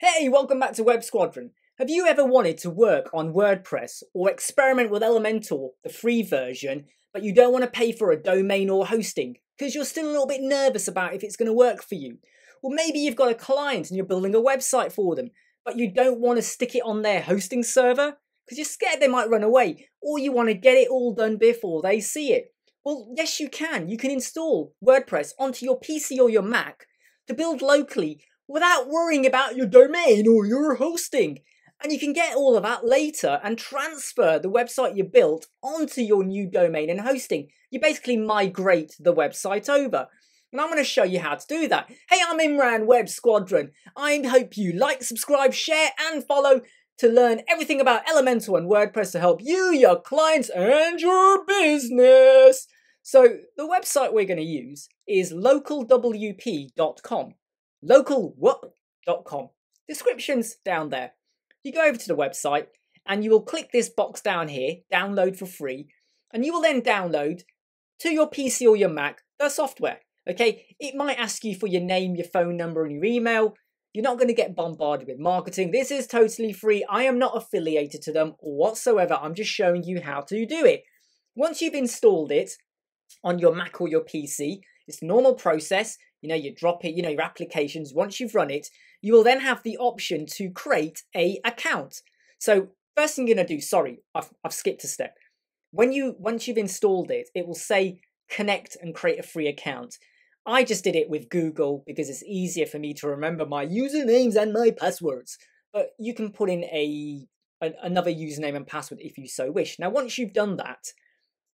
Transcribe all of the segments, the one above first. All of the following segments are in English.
Hey, welcome back to Web Squadron. Have you ever wanted to work on WordPress or experiment with Elementor, the free version, but you don't want to pay for a domain or hosting because you're still a little bit nervous about if it's going to work for you? Or maybe you've got a client and you're building a website for them, but you don't want to stick it on their hosting server because you're scared they might run away, or you want to get it all done before they see it. Well, yes, you can. You can install WordPress onto your PC or your Mac to build locally without worrying about your domain or your hosting. And you can get all of that later and transfer the website you built onto your new domain and hosting. You basically migrate the website over. And I'm going to show you how to do that. Hey, I'm Imran, Web Squadron. I hope you like, subscribe, share and follow to learn everything about Elementor and WordPress to help you, your clients and your business. So the website we're going to use is localwp.com. localwp.com. Description's down there. You go over to the website and you will click this box down here, download for free, and you will then download to your PC or your Mac the software. Okay, it might ask you for your name, your phone number and your email. You're not going to get bombarded with marketing. This is totally free. I am not affiliated to them whatsoever. I'm just showing you how to do it. Once you've installed it on your Mac or your PC, it's a normal process. You drop it, your applications. Once you've run it, you will then have the option to create an account. So first thing you're going to do, sorry, I've skipped a step. Once you've installed it, it will say connect and create a free account. I just did it with Google because it's easier for me to remember my usernames and my passwords. But you can put in another username and password if you so wish. Now, once you've done that,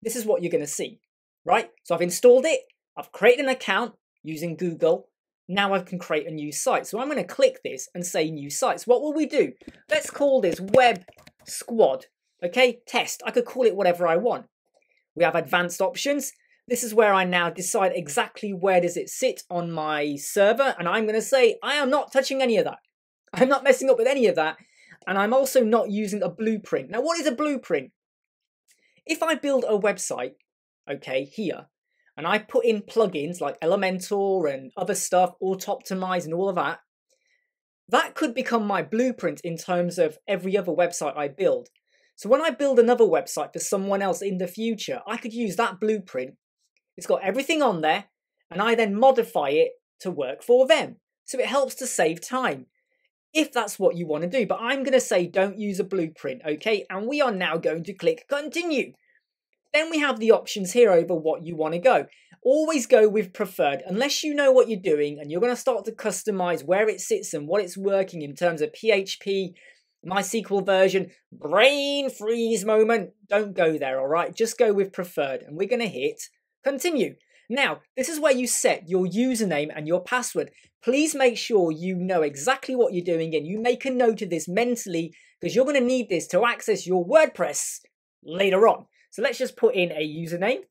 this is what you're going to see, right? So I've installed it. I've created an account using Google. Now I can create a new site. So I'm going to click this and say new sites. What will we do? Let's call this Web Squad. Okay, test. I could call it whatever I want. We have advanced options. This is where I now decide exactly where does it sit on my server. And I'm going to say I am not touching any of that. I'm not messing up with any of that. And I'm also not using a blueprint. Now, what is a blueprint? If I build a website, okay, here, and I put in plugins like Elementor and other stuff, auto-optimize and all of that, that could become my blueprint in terms of every other website I build. So when I build another website for someone else in the future, I could use that blueprint. It's got everything on there, and I then modify it to work for them. So it helps to save time, if that's what you want to do. But I'm going to say don't use a blueprint, okay? And we are now going to click continue. Then we have the options here over what you want to go. Always go with preferred, unless you know what you're doing and you're going to start to customize where it sits and what it's working in terms of PHP, MySQL version, brain freeze moment. Don't go there, all right? Just go with preferred, and we're going to hit continue. Now, this is where you set your username and your password. Please make sure you know exactly what you're doing and you make a note of this mentally because you're going to need this to access your WordPress later on. So let's just put in a username.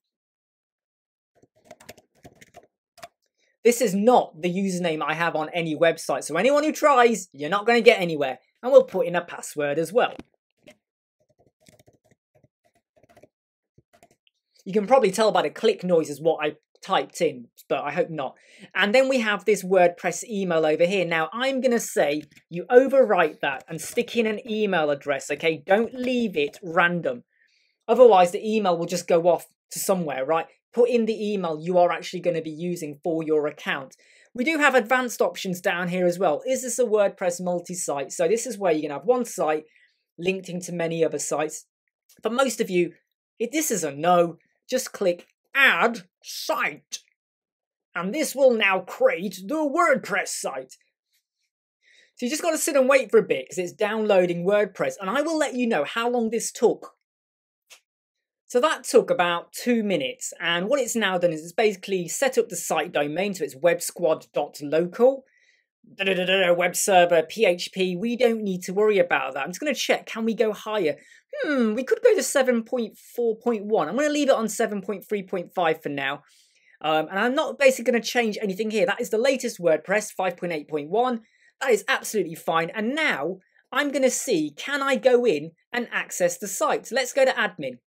This is not the username I have on any website. So anyone who tries, you're not going to get anywhere. And we'll put in a password as well. You can probably tell by the click noises what I typed in, but I hope not. And then we have this WordPress email over here. Now, I'm going to say you overwrite that and stick in an email address, okay? Don't leave it random. Otherwise, the email will just go off to somewhere, right? Put in the email you are actually going to be using for your account. We do have advanced options down here as well. Is this a WordPress multi-site? So this is where you're going to have one site linked into many other sites. For most of you, if this is a no, just click Add Site. And this will now create the WordPress site. So you just got to sit and wait for a bit because it's downloading WordPress. And I will let you know how long this took. So that took about 2 minutes, and what it's now done is it's basically set up the site domain, so it's websquad.local, web server, PHP. We don't need to worry about that. I'm just going to check, can we go higher? We could go to 7.4.1. I'm going to leave it on 7.3.5 for now. And I'm not basically going to change anything here. That is the latest WordPress, 5.8.1. That is absolutely fine. And now I'm going to see, can I go in and access the site? So let's go to admin.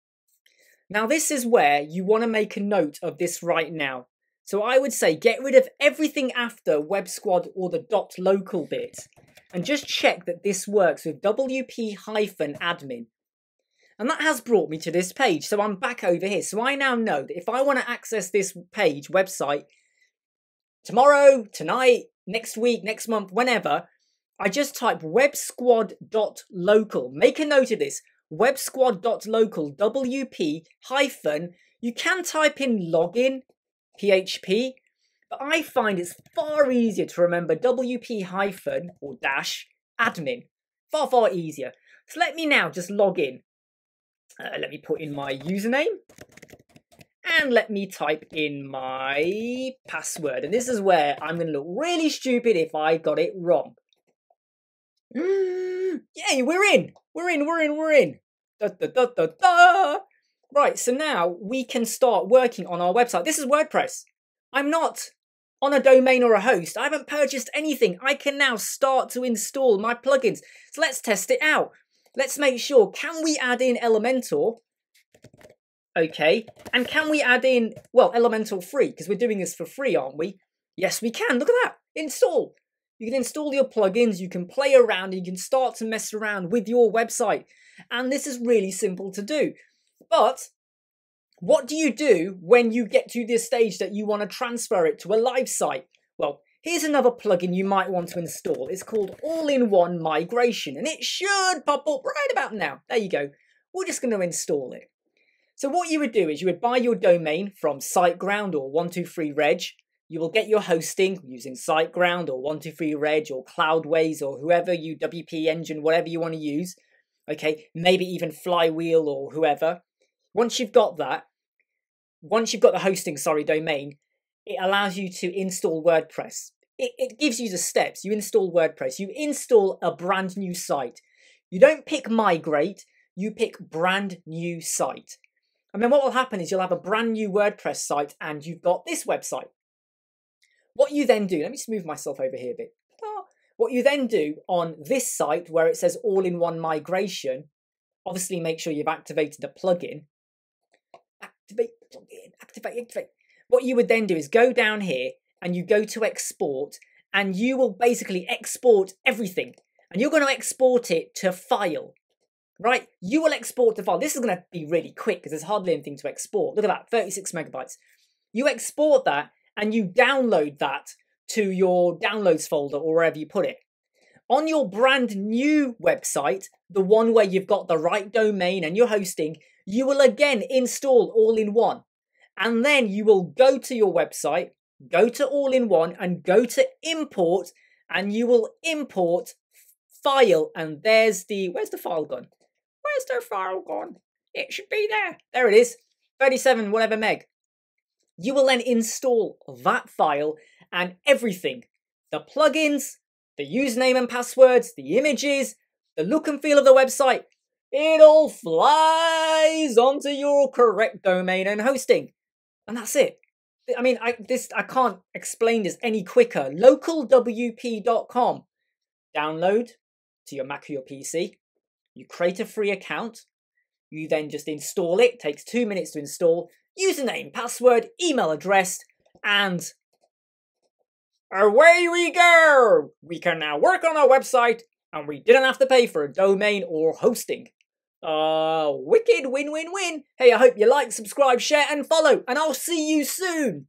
Now, this is where you want to make a note of this right now. So I would say get rid of everything after web squad or the .local bit and just check that this works with wp-admin. And that has brought me to this page. So I'm back over here. So I now know that if I want to access this page, website, tomorrow, tonight, next week, next month, whenever, I just type websquad.local. Make a note of this. Websquad.local, wp- you can type in login, PHP, but I find it's far easier to remember wp- or dash admin. Far easier. So let me now just log in. Let me put in my username and let me type in my password. And this is where I'm going to look really stupid if I got it wrong. Yay, we're in. Da, da, da, da, da. Right, so now we can start working on our website. This is WordPress. I'm not on a domain or a host. I haven't purchased anything. I can now start to install my plugins. So let's test it out. Let's make sure, can we add in Elementor? Okay, and can we add in, well, Elementor free, because we're doing this for free, aren't we? Yes, we can. Look at that. Install. You can install your plugins, you can play around, you can start to mess around with your website. And this is really simple to do. But what do you do when you get to this stage that you want to transfer it to a live site? Well, here's another plugin you might want to install. It's called All-in-One Migration, and it should pop up right about now. There you go. We're just going to install it. So what you would do is you would buy your domain from SiteGround or 123reg. You will get your hosting using SiteGround or 123reg or Cloudways or whoever you, WP Engine, whatever you want to use. Okay, maybe even Flywheel or whoever. Once you've got that, once you've got the hosting, domain, it allows you to install WordPress. It gives you the steps. You install WordPress. You install a brand new site. You don't pick migrate. You pick brand new site. And then what will happen is you'll have a brand new WordPress site and you've got this website. What you then do, let me just move myself over here a bit. What you then do on this site where it says all-in-one migration, obviously make sure you've activated the plugin. Activate the plugin, activate. What you would then do is go down here and you go to export and you will basically export everything. And you're going to export it to file, right? You will export the file. This is going to be really quick because there's hardly anything to export. Look at that, 36 megabytes. You export that and you download that to your downloads folder or wherever you put it. On your brand new website, the one where you've got the right domain and you're hosting, you will again install all-in-one. And then you will go to your website, go to all-in-one and go to import, and you will import file. And there's the, where's the file gone? Where's the file gone? It should be there. There it is, 37 whatever meg. You will then install that file and everything, the plugins, the username and passwords, the images, the look and feel of the website. It all flies onto your correct domain and hosting. And that's it. I mean, I can't explain this any quicker. Localwp.com. Download to your Mac or your PC. You create a free account. You then just install it. It takes 2 minutes to install. Username, password, email address, and away we go! We can now work on our website, and we didn't have to pay for a domain or hosting. Wicked win-win-win. Hey, I hope you like, subscribe, share, and follow, and I'll see you soon.